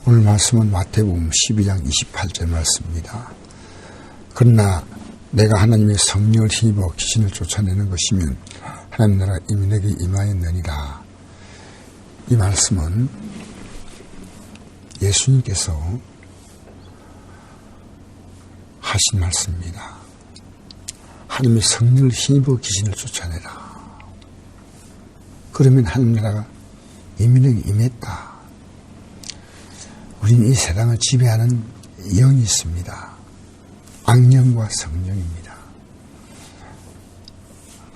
오늘 말씀은 마태복음 12장 28절 말씀입니다. 그러나 내가 하나님의 성령을 힘입어 귀신을 쫓아내는 것이면 하나님 나라 이미 내게 임하였느니라. 이 말씀은 예수님께서 하신 말씀입니다. 하나님의 성령을 힘입어 귀신을 쫓아내라. 그러면 하나님 나라가 이미 내게 임했다. 우리는 이 세상을 지배하는 영이 있습니다. 악령과 성령입니다.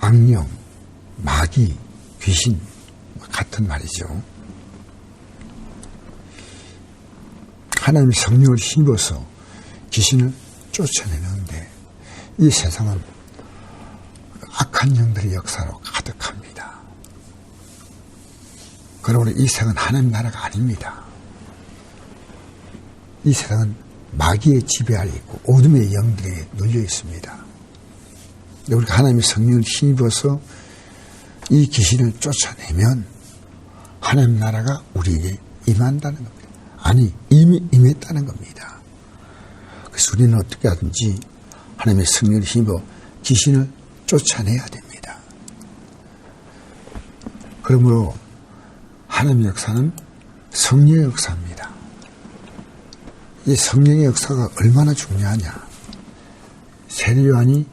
악령, 마귀, 귀신 같은 말이죠. 하나님의 성령을 힘입어서 귀신을 쫓아내는데 이 세상은 악한 영들의 역사로 가득합니다. 그러므로 이 세상은 하나님 나라가 아닙니다. 이 세상은 마귀의 지배 아래 있고 어둠의 영들에 눌려 있습니다. 우리가 하나님의 성령을 힘입어서 이 귀신을 쫓아내면 하나님 나라가 우리에게 임한다는 겁니다. 아니, 이미 임했다는 겁니다. 그래서 우리는 어떻게 하든지 하나님의 성령을 힘입어 귀신을 쫓아내야 됩니다. 그러므로 하나님의 역사는 성령의 역사입니다. 이 성령의 역사가 얼마나 중요하냐. 세례 요한이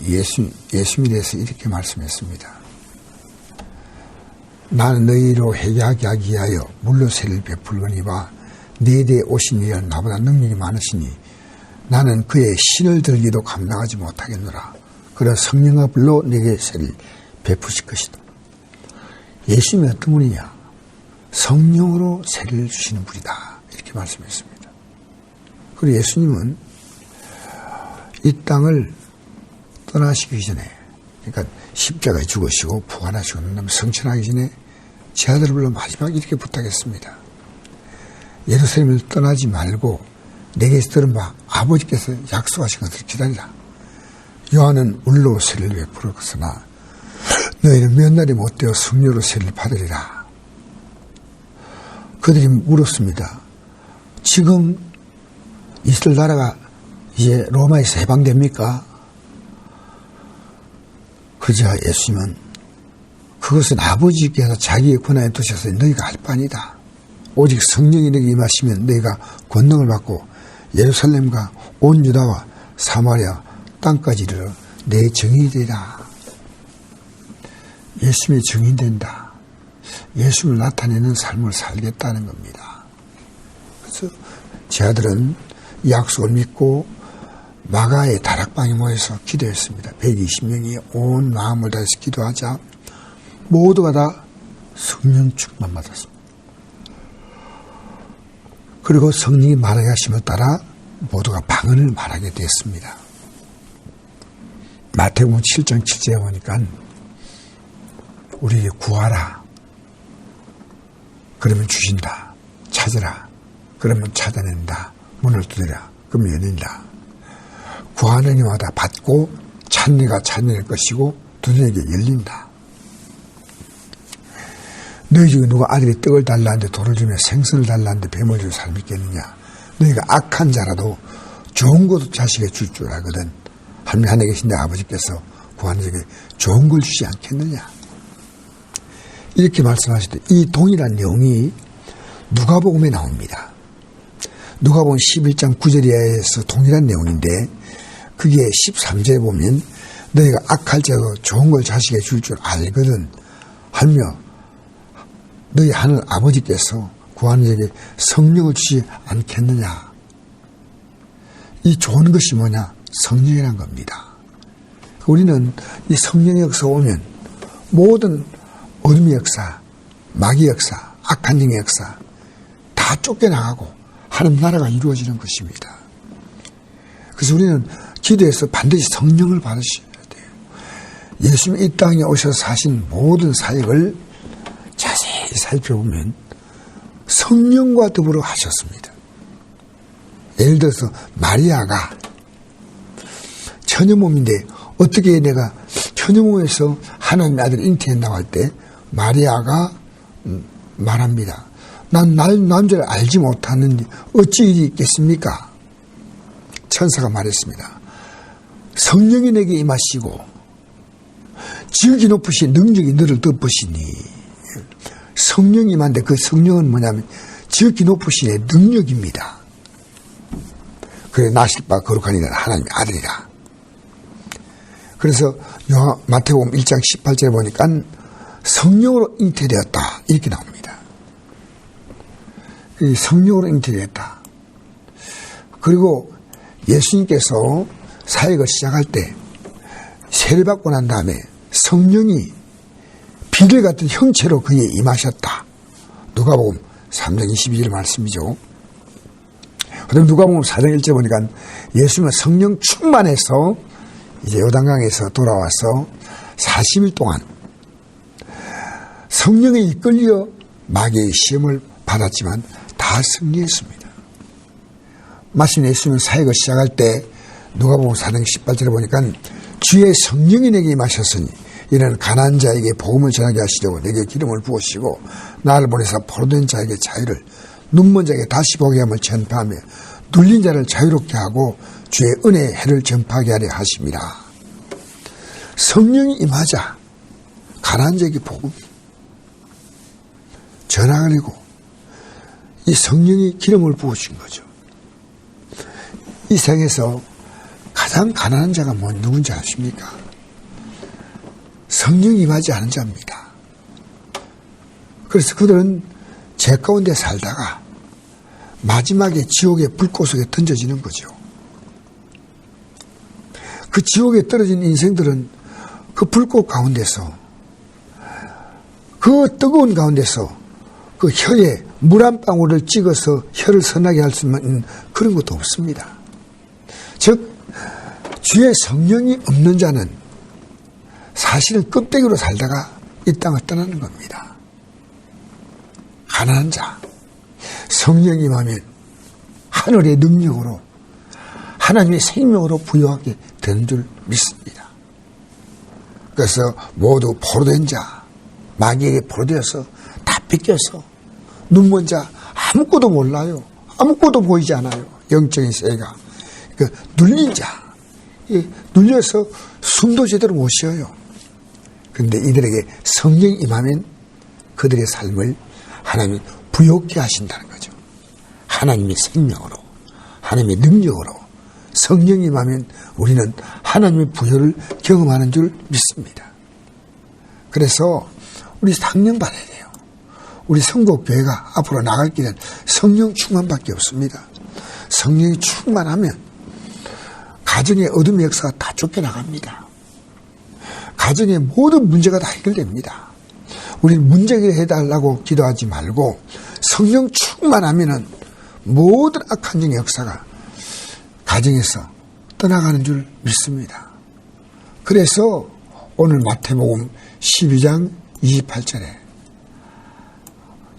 예수님에 대해서 이렇게 말씀했습니다. 나는 너희로 회개하게 하기 위하여 물로 세례를 베풀거니와 네 대에 오신 이는 나보다 능력이 많으시니 나는 그의 신을 들기도 감당하지 못하겠노라. 그러나 성령과 불로 네게 세례를 베푸실 것이다. 예수님이 어떤 분이냐? 성령으로 세례를 주시는 분이다. 이렇게 말씀했습니다. 그리고 예수님은 이 땅을 떠나시기 전에, 그러니까 십자가에 죽으시고 부활하시고 난 다음에 성천하기 전에 제 아들을 불러 마지막 이렇게 부탁했습니다. 예루살렘을 떠나지 말고 내게서 들은 바 아버지께서 약속하신 것을 기다리라. 요한은 물로 세례를 베풀었으나 너희는 몇 날이 못되어 성령으로 세례를 받으리라. 그들이 물었습니다. 지금 이스라엘 나라가 이제 로마에서 해방됩니까? 그러자 예수님은 그것은 아버지께서 자기의 권한에 두셔서 너희가 할 바니다. 오직 성령이 너희에게 임하시면 너희가 권능을 받고 예루살렘과 온 유다와 사마리아 땅까지 이르러 내 증인이 되리라. 예수님의 증인된다. 예수를 나타내는 삶을 살겠다는 겁니다. 그래서 제 아들은 이 약속을 믿고 마가의 다락방에 모여서 기도했습니다. 120명이 온 마음을 다해서 기도하자 모두가 다 성령 충만 받았습니다. 그리고 성령이 말하게 하심을 따라 모두가 방언을 말하게 됐습니다. 마태복음 7장 7절에 보니까 우리에게 구하라. 그러면 주신다. 찾으라. 그러면 찾아낸다. 문을 두드리라. 그러면 열린다. 구하는 이마다 받고 찾는 이가 찾아낼 것이고 두드리는 이에게 열린다. 너희 중에 누가 아들이 떡을 달라는데 돌을 주며 생선을 달라는데 뱀을 줄 사람이 있겠느냐. 너희가 악한 자라도 좋은 것도 자식에게 줄 줄 알거든. 하나님 하늘에 계신 내 아버지께서 구하는 자에게 좋은 걸 주지 않겠느냐. 이렇게 말씀하실 때 이 동일한 내용이 누가복음에 나옵니다. 누가복음 11장 9절에서 동일한 내용인데 그게 13절에 보면 너희가 악할 자고 좋은 걸 자식에게 줄 줄 알거든 하며 너희 하늘 아버지께서 구하는 자에게 성령을 주지 않겠느냐. 이 좋은 것이 뭐냐? 성령이란 겁니다. 우리는 이 성령의 역사가 오면 모든 어둠의 역사, 마귀 역사, 악한 영의 역사 다 쫓겨나가고 하나님 나라가 이루어지는 것입니다. 그래서 우리는 기도해서 반드시 성령을 받으셔야 돼요. 예수님이 이 땅에 오셔서 하신 모든 사역을 자세히 살펴보면 성령과 더불어 하셨습니다. 예를 들어서 마리아가 처녀몸인데 어떻게 내가 처녀몸에서 하나님의 아들 잉태한다고 할 때 마리아가 말합니다. 난 남자를 알지 못하는데 어찌 일이 있겠습니까? 천사가 말했습니다. 성령이 내게 임하시고 지극히 높으신 능력이 너를 덮으시니. 성령이 임한데 그 성령은 뭐냐면 지극히 높으신 능력입니다. 그래 나실 바 거룩한 이는 하나님의 아들이라. 그래서 마태복음 1장 18절에 보니까 성령으로 잉태되었다 이렇게 나옵니다. 이 성령으로 잉태되었다. 그리고 예수님께서 사역을 시작할 때 세례 받고 난 다음에 성령이 비를 같은 형체로 그에 임하셨다. 누가복음 3장 22절 말씀이죠. 그다음 누가복음 4장 1절 보니까 예수님은 성령 충만해서 이제 요단강에서 돌아와서 40일 동안 성령에 이끌려 마귀의 시험을 받았지만 다 승리했습니다. 마침 예수님은 사역을 시작할 때 누가복음 4장 18절에 보니까 주의 성령이 내게 임하셨으니 이는 가난한 자에게 복음을 전하게 하시려고 내게 기름을 부으시고 나를 보내사 포로된 자에게 자유를 눈먼 자에게 다시 보게 함을 전파하며 눌린 자를 자유롭게 하고 주의 은혜의 해를 전파하게 하려 하심이라. 성령이 임하자 가난한 자에게 복음 전하려고 이 성령이 기름을 부으신 거죠. 이 세상에서 가장 가난한 자가 누군지 아십니까? 성령이 임하지 않은 자입니다. 그래서 그들은 죄 가운데 살다가 마지막에 지옥의 불꽃 속에 던져지는 거죠. 그 지옥에 떨어진 인생들은 그 불꽃 가운데서 그 뜨거운 가운데서 그 혀에 물 한 방울을 찍어서 혀를 선하게 할 수 있는 그런 것도 없습니다. 즉 주의 성령이 없는 자는 사실은 껍데기로 살다가 이 땅을 떠나는 겁니다. 가난한 자, 성령이 임하면 하늘의 능력으로 하나님의 생명으로 부여하게 되는 줄 믿습니다. 그래서 모두 포로된 자, 마귀에게 포로되어서 다 뺏겨서 눈먼 자, 아무것도 몰라요. 아무것도 보이지 않아요. 영적인 세계가. 그 눌린 자, 눌려서 숨도 제대로 못 쉬어요. 그런데 이들에게 성령이 임하면 그들의 삶을 하나님이 부욕케 하신다는 거죠. 하나님의 생명으로, 하나님의 능력으로 성령이 임하면 우리는 하나님의 부여를 경험하는 줄 믿습니다. 그래서 우리 상령 받아야 돼요. 우리 성곡교회가 앞으로 나갈 길은 성령 충만밖에 없습니다. 성령이 충만하면 가정의 어둠의 역사가 다 쫓겨나갑니다. 가정의 모든 문제가 다 해결됩니다. 우리는 문제 해달라고 기도하지 말고 성령 충만하면은 모든 악한 영의 역사가 가정에서 떠나가는 줄 믿습니다. 그래서 오늘 마태복음 12장 28절에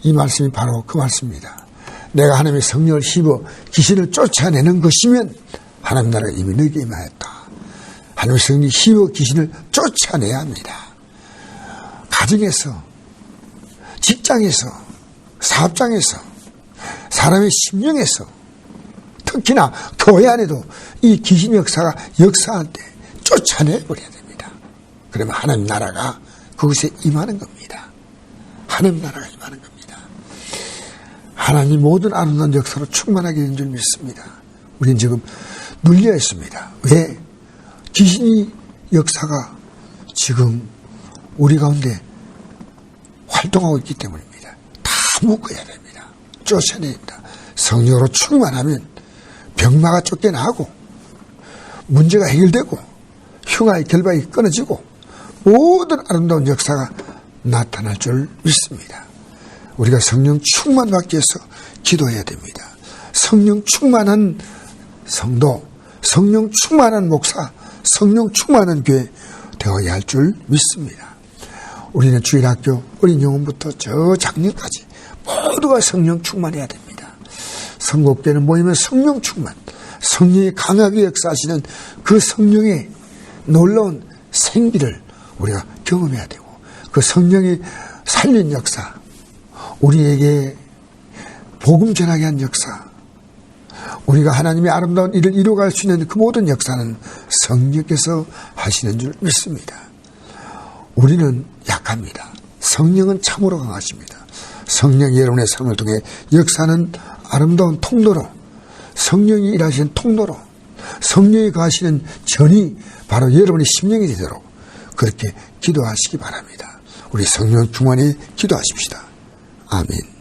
이 말씀이 바로 그 말씀입니다. 내가 하나님의 성령을 힘입어 귀신을 쫓아내는 것이면 하나님 나라가 이미 너에게 임하였다. 하나님의 성령이 힘입어 귀신을 쫓아내야 합니다. 가정에서, 직장에서, 사업장에서, 사람의 심령에서, 특히나 교회 안에도 이 귀신 역사가 역사할 때 쫓아내버려야 됩니다. 그러면 하나님 나라가 그곳에 임하는 겁니다. 하나님 나라가 임하는 겁니다. 하나님 모든 아름다운 역사로 충만하게 된 줄 믿습니다. 우리는 지금 눌려 있습니다. 왜? 귀신이 역사가 지금 우리 가운데 활동하고 있기 때문입니다. 다 묶어야 됩니다. 쫓아내야 됩니다. 성령으로 충만하면 병마가 쫓겨나고 문제가 해결되고 흉화의 결박이 끊어지고 모든 아름다운 역사가 나타날 줄 믿습니다. 우리가 성령 충만 받기 위해서 기도해야 됩니다. 성령 충만한 성도, 성령 충만한 목사, 성령 충만한 교회 되어야 할 줄 믿습니다. 우리는 주일학교 어린 영혼부터 저 작년까지 모두가 성령 충만해야 됩니다. 선곡교회는 모이면 성령 충만, 성령이 강하게 역사하시는 그 성령의 놀라운 생기를 우리가 경험해야 되고 그 성령이 살린 역사, 우리에게 복음 전하게 한 역사, 우리가 하나님의 아름다운 일을 이루어갈 수 있는 그 모든 역사는 성령께서 하시는 줄 믿습니다. 우리는 약합니다. 성령은 참으로 강하십니다. 성령이 여러분의 삶을 통해 역사는 아름다운 통로로, 성령이 일하시는 통로로, 성령이 가시는 전이 바로 여러분의 심령이 되도록 그렇게 기도하시기 바랍니다. 우리 성령 충만히 기도하십시다. 아멘.